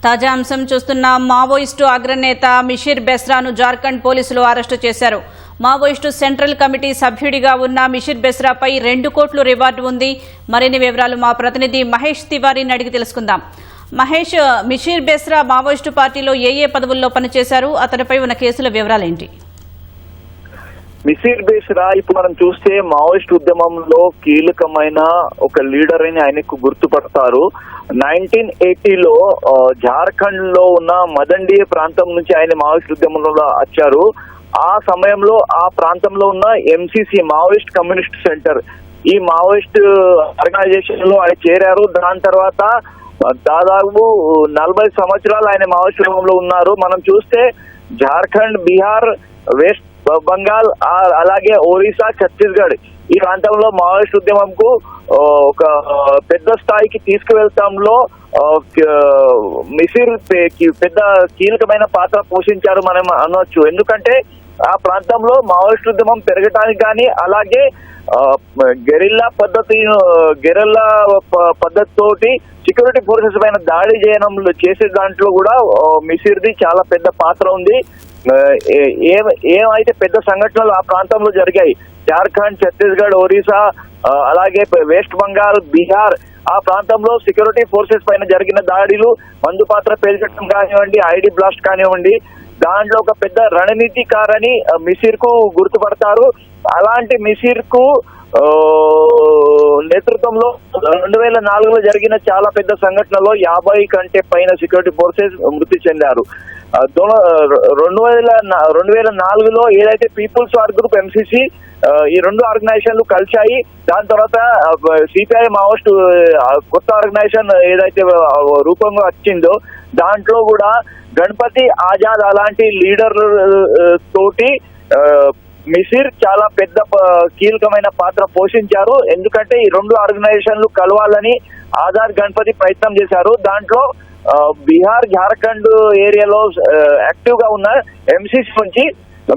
తాజా అంశం చూస్తున్న మావోయిస్టు అగ్రనేత మిషిర్ బెస్రాను జార్ఖండ్ పోలీసులు అరెస్టు చేశారు. మావోయిస్టు సెంట్రల్ కమిటీ సభ్యుడిగా ఉన్న మిషిర్ బెస్రాపై 2 కోట్ల రివార్డు ఉంది. మరిన్ని వివరాలు మా ప్రతినిధి మహేష్ తివారీని అడిగి తెలుసుకుందాం. మహేష్, మిషిర్ బెస్రా మావోయిస్టు పార్టీలో ఏ పదవుల్లో పనిచేశారు? అతనిపై ఉన్న కేసుల వివరాలేంటి? మిషిర్ బెస్రా ఇప్పుడు మనం చూస్తే మావోయిస్ట్ ఉద్యమంలో కీలకమైన ఒక లీడర్ అని ఆయనకు గుర్తుపడతారు. 1980లో జార్ఖండ్ లో ఉన్న మదండియే ప్రాంతం నుంచి ఆయన మావోయిస్ట్ ఉద్యమంలో వచ్చారు. ఆ సమయంలో ఆ ప్రాంతంలో ఉన్న ఎంసీసీ మావోయిస్ట్ కమ్యూనిస్ట్ సెంటర్ ఈ మావోయిస్ట్ ఆర్గనైజేషన్ లో ఆయన చేరారు. దాని తర్వాత దాదాపు 40 సంవత్సరాలు ఆయన మావోయిస్ట్ ఉద్యమంలో ఉన్నారు. మనం చూస్తే జార్ఖండ్, బీహార్, వెస్ట్ బంగాల్, అలాగే ఒరిస్సా, ఛత్తీస్గఢ్ ఈ ప్రాంతంలో మావోయిస్ట్ ఉద్యమంకు ఒక పెద్ద స్థాయికి తీసుకువెళ్తాంలో మిషిర్ పెద్ద కీలకమైన పాత్ర పోషించారు మనం అనవచ్చు. ఎందుకంటే ఆ ప్రాంతంలో మావోయిస్ట్ ఉద్యమం పెరగడానికి కానీ అలాగే గెరిల్లా పద్ధతితోటి సెక్యూరిటీ ఫోర్సెస్ పైన దాడి చేసే దాంట్లో కూడా మిషిర్ది చాలా పెద్ద పాత్ర ఉంది. ఏమైతే పెద్ద సంఘటనలు ఆ ప్రాంతంలో జరిగాయి, జార్ఖండ్, ఛత్తీస్గఢ్, ఒరిస్సా, అలాగే వెస్ట్ బెంగాల్, బీహార్ ఆ ప్రాంతంలో సెక్యూరిటీ ఫోర్సెస్ పైన జరిగిన దాడులు, మందు పాత్ర పేల్చడం కానివ్వండి, ఐడి బ్లాస్ట్ కానివ్వండి, దాంట్లో ఒక పెద్ద రణనీతికారని మిషిర్ కు గుర్తుపడతారు. అలాంటి మిషిర్ కు నేతృత్వంలో 2004లో జరిగిన చాలా పెద్ద సంఘటనలో 50 కంటే పైన సెక్యూరిటీ ఫోర్సెస్ మృతి చెందారు. 2004లో ఏదైతే పీపుల్స్ వార్ గ్రూప్ ఎంసీసీ ఈ 2 ఆర్గనైజేషన్లు కలిశాయి. దాని తర్వాత సిపిఐ మావోయిస్ట్ కొత్త ఆర్గనైజేషన్ ఏదైతే రూపంగా వచ్చిందో దాంట్లో కూడా గణపతి ఆజాద్ అలాంటి లీడర్ తోటి మిషిర్ చాలా పెద్ద కీలకమైన పాత్ర పోషించారు. ఎందుకంటే ఈ 2 ఆర్గనైజేషన్లు కలవాలని ఆజాద్, గణపతి ప్రయత్నం చేశారు. దాంట్లో బీహార్, జార్ఖండ్ ఏరియాలో యాక్టివ్ గా ఉన్న ఎంసీసీ నుంచి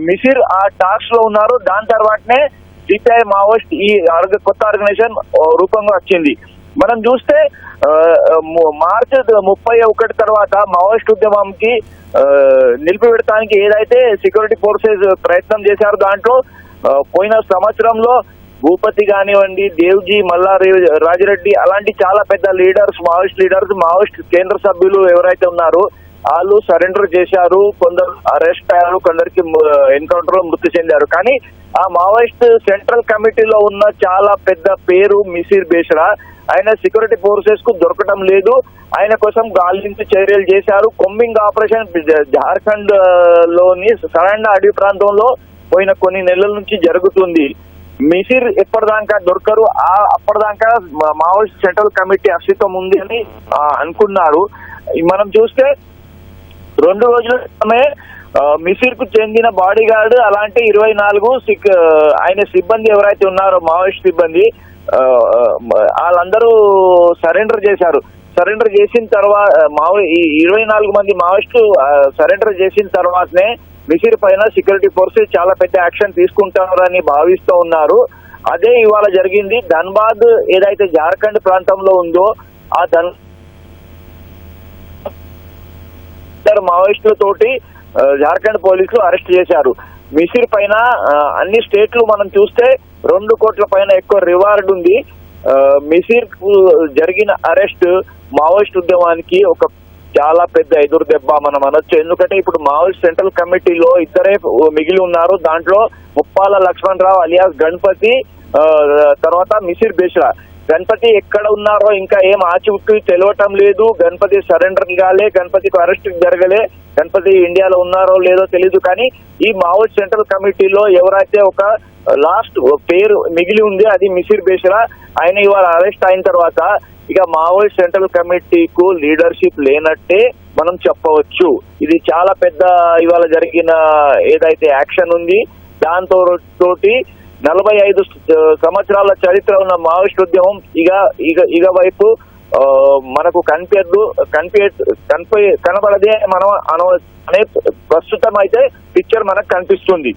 మిషిర్ ఆ టాక్స్ లో ఉన్నారు. దాని తర్వాతనే సిపిఐ మావోయిస్ట్ ఈ కొత్త ఆర్గనైజేషన్ రూపంగా వచ్చింది. మనం చూస్తే మార్చి 31 తర్వాత మావోయిస్ట్ ఉద్యమంకి నిలిపిపెడటానికి ఏదైతే సెక్యూరిటీ ఫోర్సెస్ ప్రయత్నం చేశారో దాంట్లో పోయిన సంవత్సరంలో భూపతి కానివ్వండి, దేవ్జీ, మల్లారి రాజిరెడ్డి అలాంటి చాలా పెద్ద లీడర్స్, మావోయిస్ట్ కేంద్ర సభ్యులు ఎవరైతే ఉన్నారో వాళ్ళు సరెండర్ చేశారు. కొందరు అరెస్ట్ అయ్యారు, కొందరికి ఎన్కౌంటర్ లో మృతి చెందారు. కానీ ఆ మావోయిస్ట్ సెంట్రల్ కమిటీలో ఉన్న చాలా పెద్ద పేరు మిషిర్ బెస్రా. ఆయన సెక్యూరిటీ ఫోర్సెస్ కు దొరకడం లేదు. ఆయన కోసం గాలింపు చర్యలు చేశారు. కొమ్మింగ్ ఆపరేషన్ జార్ఖండ్ లోని సరైన అడవి ప్రాంతంలో పోయిన కొన్ని నెలల నుంచి జరుగుతుంది. మిషిర్ ఎప్పటిదాకా దొరకరు. అప్పటిదాకా మావోయిస్ట్ సెంట్రల్ కమిటీ అస్తిత్వం ఉంది అని అనుకున్నారు. మనం చూస్తే 2 రోజుల క్రితమే మిషిర్ కు చెందిన బాడీ గార్డ్ అలాంటి 24 ఆయన సిబ్బంది ఎవరైతే ఉన్నారో మావోయిస్ట్ సిబ్బంది వాళ్ళందరూ సరెండర్ చేశారు. సరెండర్ చేసిన తర్వాత 24 మంది మావోయిస్టు సరెండర్ చేసిన తర్వాతనే మిషిర్ పైన సెక్యూరిటీ ఫోర్సెస్ చాలా పెద్ద యాక్షన్ తీసుకుంటారని భావిస్తూ ఉన్నారు. అదే ఇవాళ జరిగింది. ధన్బాద్ ఏదైతే జార్ఖండ్ ప్రాంతంలో ఉందో ఆ మావోయిస్టులతోటి జార్ఖండ్ పోలీసులు అరెస్ట్ చేశారు. మిషిర్ పైన అన్ని స్టేట్లు మనం చూస్తే 2 కోట్ల పైన ఎక్కువ రివార్డ్ ఉంది. మిషిర్ కు జరిగిన అరెస్ట్ మావోయిస్ట్ ఉద్యమానికి ఒక చాలా పెద్ద ఎదురు దెబ్బ మనం అనొచ్చు. ఎందుకంటే ఇప్పుడు మావోయిస్ట్ సెంట్రల్ కమిటీలో 2 మిగిలి ఉన్నారు. దాంట్లో ముప్పాల లక్ష్మణరావు అలియాస్ గణపతి, తర్వాత మిషిర్ బెస్రా. గణపతి ఎక్కడ ఉన్నారో ఇంకా ఏం ఆచూకీ తెలియటం లేదు. గణపతి సరెండర్ కాలే, గణపతికి అరెస్ట్ జరగలే, గణపతి ఇండియాలో ఉన్నారో లేదో తెలియదు. కానీ ఈ మావోయిస్ట్ సెంట్రల్ కమిటీలో ఎవరైతే ఒక లాస్ట్ పేరు మిగిలి ఉంది అది మిషిర్ బెస్రా. ఆయన ఇవాళ అరెస్ట్ అయిన తర్వాత ఇక మావోయిస్ట్ సెంట్రల్ కమిటీకు లీడర్షిప్ లేనట్టే మనం చెప్పవచ్చు. ఇది చాలా పెద్ద ఇవాళ జరిగిన ఏదైతే యాక్షన్ ఉంది దాంతో తోటి 45 సంవత్సరాల చరిత్ర ఉన్న మావోయిస్ట్ ఉద్యమం ఇక వైపు మనకు కనబడదే మనం అనే ప్రస్తుతం అయితే పిక్చర్ మనకు కనిపిస్తుంది.